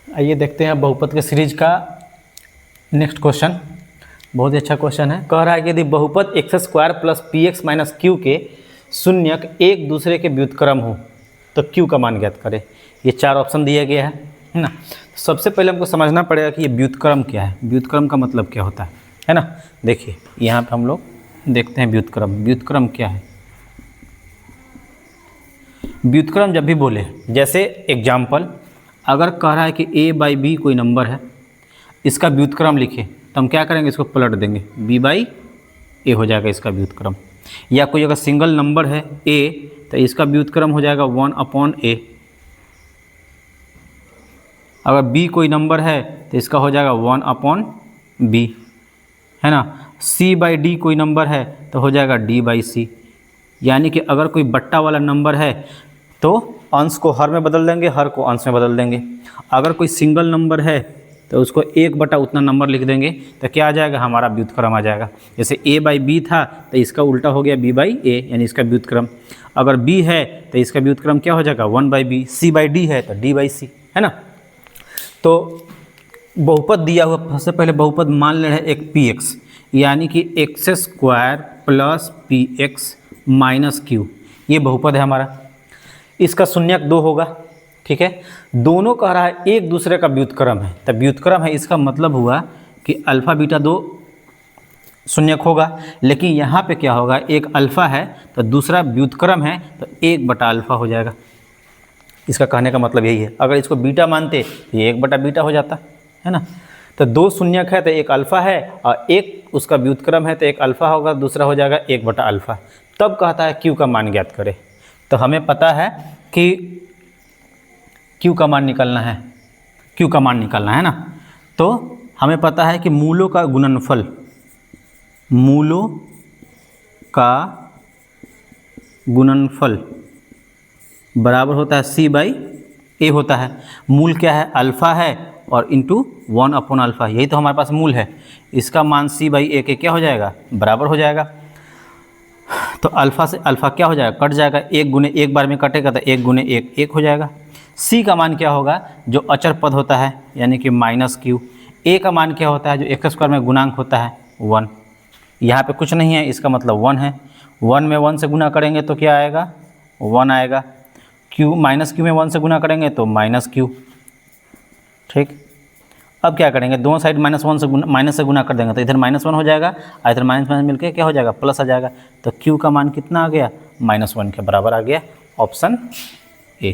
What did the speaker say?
आइए देखते हैं बहुपद के सीरीज का नेक्स्ट क्वेश्चन। बहुत ही अच्छा क्वेश्चन है। कह रहा है कि यदि बहुपद x square plus P x minus Q के शून्यक एक दूसरे के व्युत्क्रम हो तो क्यू का मान ज्ञात करें। ये चार ऑप्शन दिया गया है ना। सबसे पहले हमको समझना पड़ेगा कि ये व्युत्क्रम क्या है, व्युत्क्रम का मतलब क्या होता है ना। देखिए यहाँ पे हम लोग देखते हैं व्युत्क्रम। व्युत्क्रम क्या है? व्युत्क्रम जब भी बोले, जैसे एग्जाम्पल अगर कह रहा है कि a बाई बी कोई नंबर है, इसका व्युत्क्रम लिखे तो हम क्या करेंगे, इसको पलट देंगे, b बाई ए हो जाएगा इसका व्युत्क्रम। या कोई अगर सिंगल नंबर है a तो इसका व्युत्क्रम हो जाएगा 1/a। अगर b कोई नंबर है तो इसका हो जाएगा 1/b, है ना। c बाई d कोई नंबर है तो हो जाएगा d बाई सी। यानी कि अगर कोई बट्टा वाला नंबर है तो अंश को हर में बदल देंगे, हर को अंश में बदल देंगे। अगर कोई सिंगल नंबर है तो उसको एक बटा उतना नंबर लिख देंगे तो क्या आ जाएगा, हमारा व्युत्क्रम आ जाएगा। जैसे a बाई बी था तो इसका उल्टा हो गया b बाई ए, यानी इसका व्युत्क्रम। अगर b है तो इसका व्युत्क्रम क्या हो जाएगा 1/b। c बाई d है तो d बाई सी, है ना। तो बहुपद दिया हुआ, सबसे पहले बहुपद मान ले रहे हैं एक पी एक्स, यानी कि x square plus P x minus Q, ये बहुपद है हमारा। इसका शून्यक 2 होगा, ठीक है। दोनों कह रहा है एक दूसरे का व्युत्क्रम है, तब व्युत्क्रम है इसका मतलब हुआ कि अल्फ़ा बीटा 2 शून्यक होगा। लेकिन यहाँ पे क्या होगा, एक अल्फ़ा है तो दूसरा व्युत्क्रम है तो 1/अल्फ़ा हो जाएगा। इसका कहने का मतलब यही है। अगर इसको बीटा मानते तो ये 1/बीटा हो जाता, है ना। तो 2 शून्यक है तो एक अल्फ़ा है और एक उसका व्युत्क्रम है तो एक अल्फ़ा होगा, दूसरा हो जाएगा 1/अल्फ़ा। तब कहता है क्यू का मान ज्ञात करें। तो हमें पता है कि क्यू का मान निकालना है, क्यू का मान निकालना है ना। तो हमें पता है कि मूलों का गुणनफल, मूलों का गुणनफल बराबर होता है c बाई ए होता है। मूल क्या है, अल्फ़ा है और इंटू 1/अल्फ़ा, यही तो हमारे पास मूल है। इसका मान c बाई ए के क्या हो जाएगा, बराबर हो जाएगा। तो अल्फ़ा से अल्फ़ा क्या हो जाएगा, कट जाएगा, 1 गुने 1 बार में कटेगा तो 1 गुने 1 1 हो जाएगा। c का मान क्या होगा, जो अचर पद होता है यानी कि माइनस क्यू। a का मान क्या होता है, जो एक्स स्क्वायर में गुणांक होता है 1। यहाँ पे कुछ नहीं है, इसका मतलब 1 है। 1 में 1 से गुना करेंगे तो क्या आएगा, 1 आएगा। क्यू माइनस क्यू में 1 से गुना करेंगे तो माइनस क्यू, ठीक। अब क्या करेंगे, दोनों साइड माइनस से गुना कर देंगे तो इधर -1 हो जाएगा और इधर माइनस मिलकर क्या हो जाएगा, प्लस आ जाएगा। तो क्यू का मान कितना आ गया, -1 के बराबर आ गया। Option A.